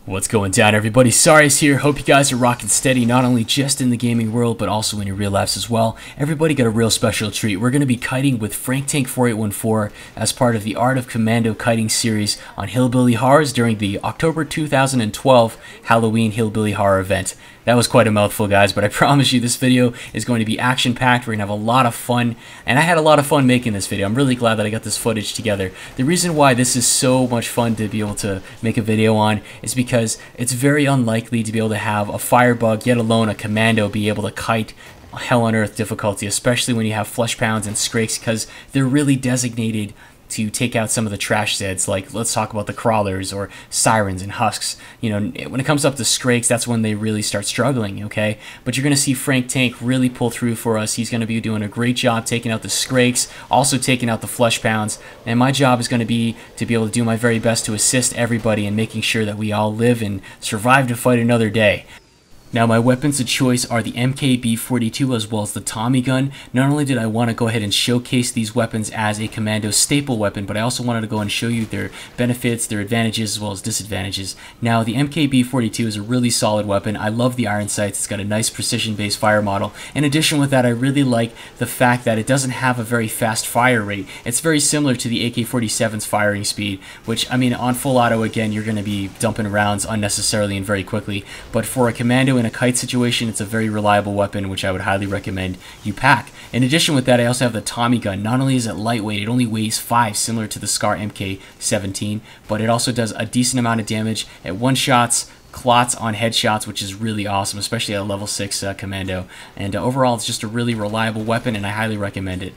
What's going down, everybody? Cyrus here. Hope you guys are rocking steady, not only just in the gaming world, but also in your real lives as well. Everybody got a real special treat. We're going to be kiting with FrankTank4814 as part of the Art of Commando kiting series on Hillbilly Horrors during the October 2012 Halloween Hillbilly Horror Event. That was quite a mouthful, guys, but I promise you this video is going to be action-packed. We're going to have a lot of fun, and I had a lot of fun making this video. I'm really glad that I got this footage together. The reason why this is so much fun to be able to make a video on is because it's very unlikely to be able to have a Firebug, yet alone a Commando, be able to kite Hell on Earth difficulty, especially when you have Fleshpounds and Scrakes, because they're really designated to take out some of the trash Zeds. Like, let's talk about the crawlers or sirens and husks. You know, when it comes up to Scrakes, that's when they really start struggling, okay? But you're going to see Frank Tank really pull through for us. He's going to be doing a great job taking out the Scrakes, also taking out the Fleshpounds, and my job is going to be able to do my very best to assist everybody in making sure that we all live and survive to fight another day. Now, my weapons of choice are the MKB-42 as well as the Tommygun. Not only did I want to go ahead and showcase these weapons as a Commando staple weapon, but I also wanted to go and show you their benefits, their advantages, as well as disadvantages. Now, the MKB-42 is a really solid weapon. I love the iron sights. It's got a nice precision-based fire model. In addition with that, I really like the fact that it doesn't have a very fast fire rate. It's very similar to the AK-47's firing speed, which, I mean, on full auto, again, you're going to be dumping rounds unnecessarily and very quickly. But for a Commando in a kite situation, it's a very reliable weapon, which I would highly recommend you pack. In addition with that, I also have the Tommygun. Not only is it lightweight, it only weighs 5, similar to the Scar MK17, but it also does a decent amount of damage at one-shots, clots on headshots, which is really awesome, especially at a level 6 Commando. And overall, it's just a really reliable weapon, and I highly recommend it.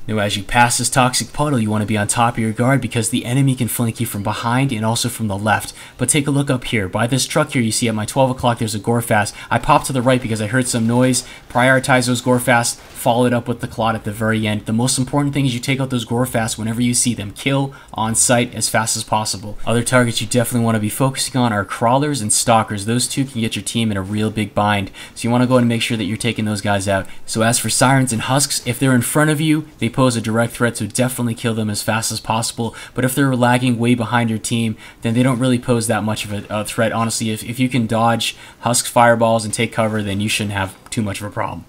Now, as you pass this toxic puddle, you want to be on top of your guard because the enemy can flank you from behind and also from the left. But take a look up here. By this truck here, you see at my 12 o'clock there's a Gorefast. I popped to the right because I heard some noise, prioritized those Gorefast, followed up with the clot at the very end. The most important thing is you take out those Gorefast whenever you see them. Kill on sight as fast as possible. Other targets you definitely want to be focusing on are crawlers and stalkers. Those two can get your team in a real big bind. So you want to go ahead and make sure that you're taking those guys out. So as for sirens and husks, if they're in front of you, they pose a direct threat, so definitely kill them as fast as possible. But if they're lagging way behind your team, then they don't really pose that much of a threat. Honestly, if you can dodge husks, fireballs, and take cover, then you shouldn't have too much of a problem.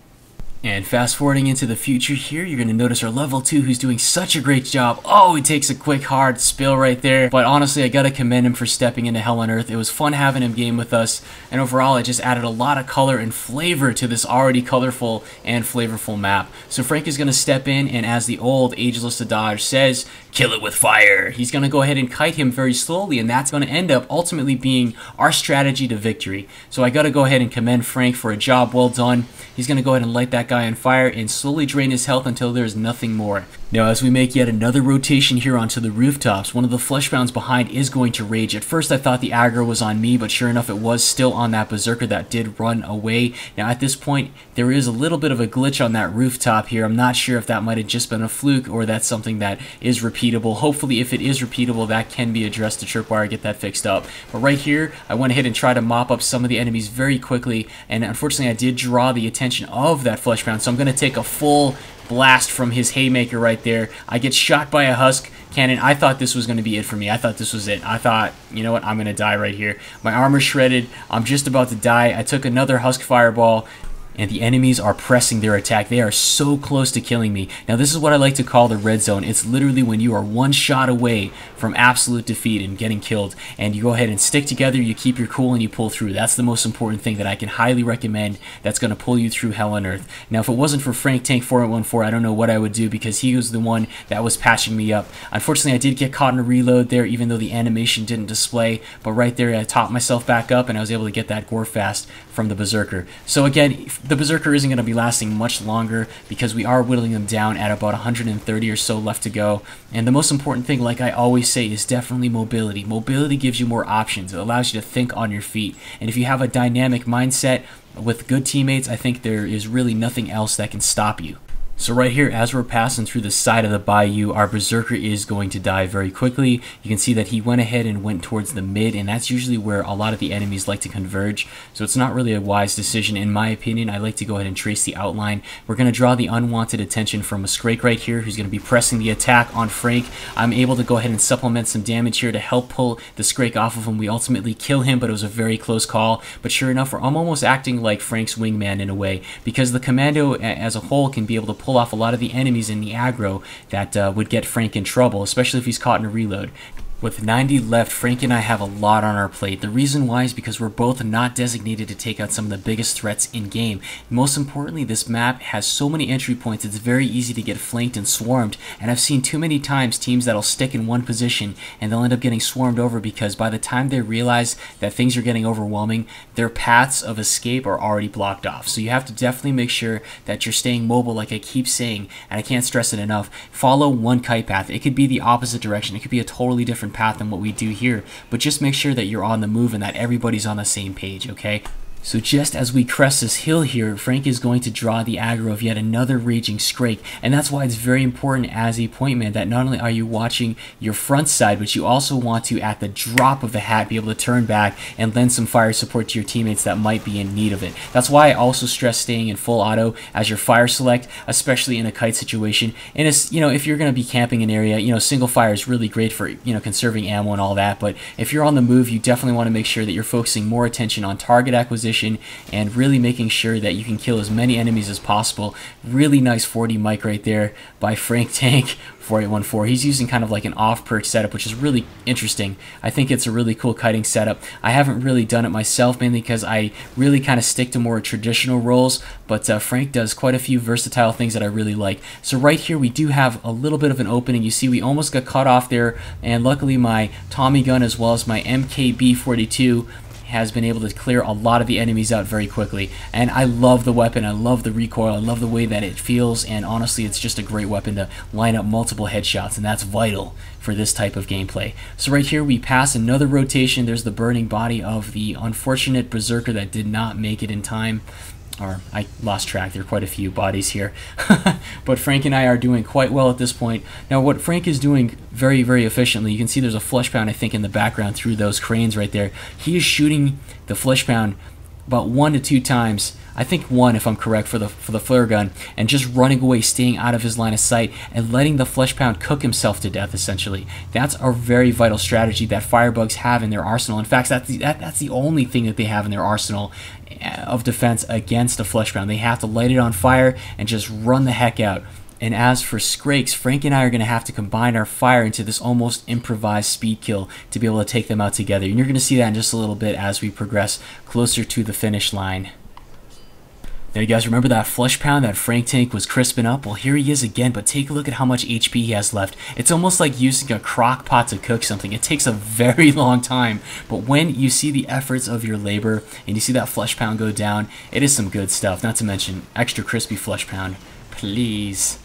And fast forwarding into the future here, you're going to notice our level 2 who's doing such a great job. Oh, he takes a quick hard spill right there. But honestly, I got to commend him for stepping into Hell on Earth. It was fun having him game with us. And overall, it just added a lot of color and flavor to this already colorful and flavorful map. So Frank is going to step in, and as the old Ageless Adage says, kill it with fire. He's going to go ahead and kite him very slowly, and that's going to end up ultimately being our strategy to victory. So I got to go ahead and commend Frank for a job well done. He's going to go ahead and light that guy on fire and slowly drain his health until there's nothing more. Now, as we make yet another rotation here onto the rooftops, one of the Fleshpounds behind is going to rage. At first, I thought the aggro was on me, but sure enough, it was still on that Berserker that did run away. Now, at this point, there is a little bit of a glitch on that rooftop here. I'm not sure if that might have just been a fluke or that's something that is repeatable. Hopefully, if it is repeatable, that can be addressed to Tripwire, get that fixed up. But right here, I went ahead and tried to mop up some of the enemies very quickly, and unfortunately, I did draw the attention of that Fleshpound, so I'm going to take a full blast from his haymaker right there. I get shot by a husk cannon. I thought this was going to be it for me. I thought this was it. I thought, you know what, I'm going to die right here. My armor's shredded. I'm just about to die. I took another husk fireball, and the enemies are pressing their attack. They are so close to killing me. Now, this is what I like to call the red zone. It's literally when you are one shot away from absolute defeat and getting killed, and you go ahead and stick together, you keep your cool, and you pull through. That's the most important thing that I can highly recommend that's going to pull you through Hell on Earth. Now, if it wasn't for FrankTank4814, I don't know what I would do because he was the one that was patching me up. Unfortunately, I did get caught in a reload there, even though the animation didn't display, but right there, I topped myself back up, and I was able to get that Gorefast from the Berserker. So again, the Berserker isn't going to be lasting much longer because we are whittling them down at about 130 or so left to go. And the most important thing, like I always say, is definitely mobility. Mobility gives you more options. It allows you to think on your feet. And if you have a dynamic mindset with good teammates, I think there is really nothing else that can stop you. So right here, as we're passing through the side of the bayou, our berserker is going to die very quickly. You can see that he went ahead and went towards the mid, and that's usually where a lot of the enemies like to converge. So it's not really a wise decision in my opinion. I like to go ahead and trace the outline. We're going to draw the unwanted attention from a Scrake right here, who's going to be pressing the attack on Frank. I'm able to go ahead and supplement some damage here to help pull the Scrake off of him. We ultimately kill him, but it was a very close call. But sure enough, I'm almost acting like Frank's wingman in a way, because the Commando as a whole can be able to pull off a lot of the enemies in the aggro that would get Frank in trouble, especially if he's caught in a reload. With 90 left, Frank and I have a lot on our plate. The reason why is because we're both not designated to take out some of the biggest threats in game. Most importantly, this map has so many entry points, it's very easy to get flanked and swarmed, and I've seen too many times teams that'll stick in one position and they'll end up getting swarmed over because by the time they realize that things are getting overwhelming, their paths of escape are already blocked off. So you have to definitely make sure that you're staying mobile, like I keep saying, and I can't stress it enough. Follow one kite path. It could be the opposite direction. It could be a totally different path than what we do here, but just make sure that you're on the move and that everybody's on the same page, okay? So just as we crest this hill here, Frank is going to draw the aggro of yet another raging Scrake, and that's why it's very important as a point man that not only are you watching your front side, but you also want to, at the drop of the hat, be able to turn back and lend some fire support to your teammates that might be in need of it. That's why I also stress staying in full auto as your fire select, especially in a kite situation. And it's, you know, if you're going to be camping an area, you know, single fire is really great for, you know, conserving ammo and all that, but if you're on the move, you definitely want to make sure that you're focusing more attention on target acquisition and really making sure that you can kill as many enemies as possible. Really nice 40 mic right there by Frank Tank 4814. He's using kind of like an off perk setup, which is really interesting. I think it's a really cool kiting setup. I haven't really done it myself, mainly because I really kind of stick to more traditional roles, but Frank does quite a few versatile things that I really like. So right here we do have a little bit of an opening. You see we almost got cut off there, and luckily my Tommygun as well as my MKB-42 has been able to clear a lot of the enemies out very quickly. And I love the weapon, I love the recoil, I love the way that it feels, and honestly it's just a great weapon to line up multiple headshots, and that's vital for this type of gameplay. So right here we pass another rotation. There's the burning body of the unfortunate berserker that did not make it in time. Or I lost track, there are quite a few bodies here. But Frank and I are doing quite well at this point. Now what Frank is doing very, very efficiently, you can see there's a Fleshpound I think in the background through those cranes right there. He is shooting the Fleshpound about 1 to 2 times, I think 1 if I'm correct, for the flare gun, and just running away, staying out of his line of sight, and letting the Fleshpound cook himself to death essentially. That's a very vital strategy that Firebugs have in their arsenal. In fact, that's the only thing that they have in their arsenal of defense against a Fleshpound. They have to light it on fire and just run the heck out. And as for Scrakes, Frank and I are going to have to combine our fire into this almost improvised speed kill to be able to take them out together. And you're going to see that in just a little bit as we progress closer to the finish line. Now you guys remember that Fleshpound that Frank Tank was crisping up? Well, here he is again, but take a look at how much HP he has left. It's almost like using a crock pot to cook something. It takes a very long time, but when you see the efforts of your labor and you see that Fleshpound go down, it is some good stuff. Not to mention extra crispy Fleshpound. Please.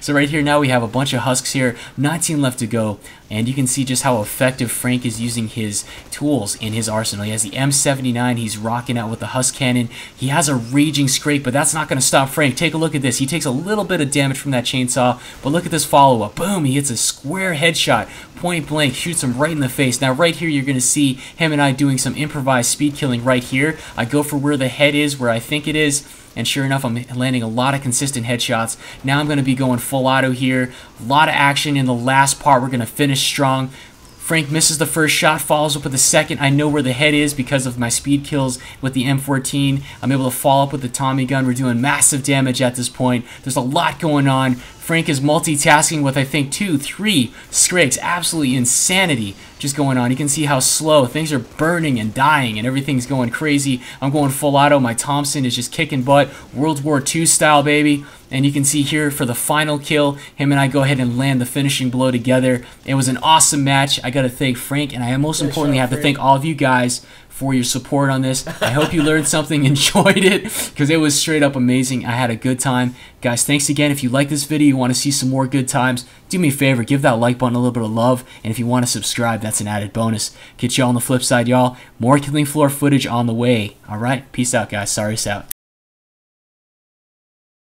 So right here now we have a bunch of husks here, 19 left to go, and you can see just how effective Frank is using his tools in his arsenal. He has the M79, he's rocking out with the husk cannon. He has a raging Scrake, but that's not going to stop Frank. Take a look at this. He takes a little bit of damage from that chainsaw, but look at this follow-up. Boom, he hits a square headshot, point blank, shoots him right in the face. Now right here you're going to see him and I doing some improvised speed killing right here. I go for where the head is, where I think it is, and sure enough, I'm landing a lot of consistent headshots. Now I'm going to be going full auto here. A lot of action in the last part. We're going to finish strong. Frank misses the first shot, follows up with the second. I know where the head is because of my speed kills with the M14. I'm able to follow up with the Tommygun. We're doing massive damage at this point. There's a lot going on. Frank is multitasking with, I think, 2, 3 Scrakes. Absolutely insanity just going on. You can see how slow. Things are burning and dying and everything's going crazy. I'm going full auto. My Thompson is just kicking butt. World War II style, baby. And you can see here for the final kill, him and I go ahead and land the finishing blow together. It was an awesome match. I got to thank Frank, and I most importantly have to thank all of you guys for your support on this. I hope you learned something, enjoyed it, because it was straight up amazing. I had a good time. Guys, thanks again. If you like this video, you want to see some more good times, do me a favor, give that like button a little bit of love, and if you want to subscribe, that's an added bonus. Catch y'all on the flip side, y'all. More Killing Floor footage on the way. Alright, peace out, guys. Sorry, out.